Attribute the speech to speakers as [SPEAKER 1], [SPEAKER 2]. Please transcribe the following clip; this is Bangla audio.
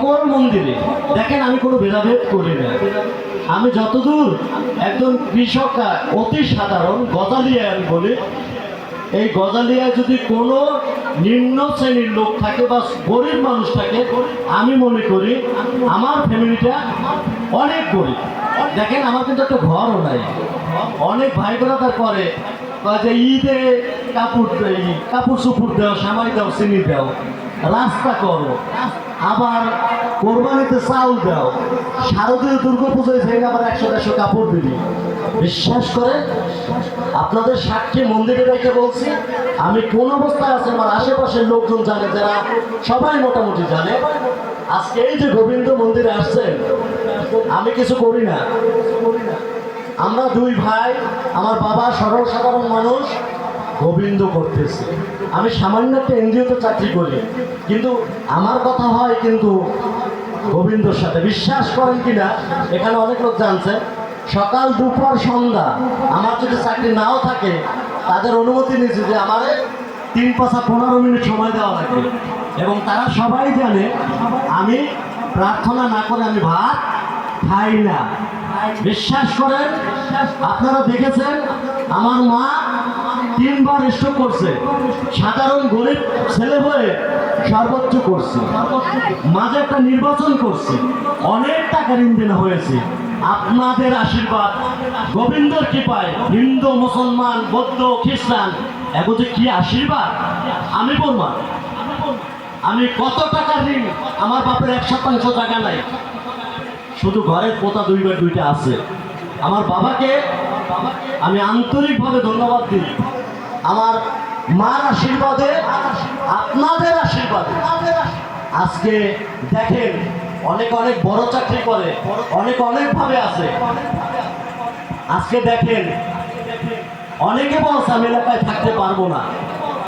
[SPEAKER 1] সকল মন্দিরে দেখেন আমি কোনো ভেদাভেদ করি না। আমি যতদূর একজন কৃষক অতি সাধারণ গজালিয়া আমি বলি, এই গজালিয়ায় যদি কোনো নিম্ন শ্রেণীর লোক থাকে বা গরিব মানুষ থাকে, আমি মনে করি আমার ফ্যামিলিটা অনেক গরিব। দেখেন আমার কিন্তু একটা ঘরও নাই। অনেক ভাই ব্রাদার করে যে ঈদে কাপড় চুপুর দাও, সামাই দাও, চিনি দাও, রাস্তা করো, আবার কোরবানিতে চাউল দাও, শারদীয় দুর্গা পুজোয় থেকে আবার 100-150 কাপড় দিবি। বিশ্বাস করে আপনাদের সাক্ষী মন্দিরে রেখে বলছি, আমি কোন অবস্থায় আছি আমার আশেপাশের লোকজন জানে, যারা সবাই মোটামুটি জানে। আজকে এই যে গোবিন্দ মন্দিরে আসছেন, আমি কিছু করি না। আমরা দুই ভাই, আমার বাবা সরল সাধারণ মানুষ, গোবিন্দ করতেছি। আমি সামান্য একটা এনজিওতে চাকরি করি, কিন্তু আমার কথা হয় কিন্তু গোবিন্দর সাথে। বিশ্বাস করেন কিনা, এখানে অনেক লোক জানছে, সকাল দুপুর সন্ধ্যা আমার যদি চাকরি নাও থাকে, তাদের অনুমতি নিয়েছে যে আমার 3-15 মিনিট সময় দেওয়া লাগবে। এবং তারা সবাই জানে আমি প্রার্থনা না করে আমি ভাত খাই না। বিশ্বাস করেন, আপনারা দেখেছেন আমার মা 3 বার স্ট্রোক করছে, সাধারণ গরিব ছেলে হয়ে সর্বোচ্চ করছে, মাঝে একটা নির্বাচন করছে, অনেক টাকা ঋণ দেনা হয়েছে। আপনাদের আশীর্বাদ, গোবিন্দর কৃপায় হিন্দু, মুসলমান, বৌদ্ধ, খ্রিস্টান, এগো যে কি আশীর্বাদ আমি বলবো। আমি কত টাকা ঋণ, আমার বাপের 1% টাকা নাই, শুধু ঘরের পোতা 2 আছে। আমার বাবাকে আমি আন্তরিকভাবে ধন্যবাদ দিই। আমার মার আশীর্বাদে, আপনাদের আশীর্বাদে আজকে দেখেন অনেক অনেক বড় চাকরি করে, অনেক অনেকভাবে আছে। আজকে দেখেন অনেকে বলছে আমি এলাকায় থাকতে পারবো না,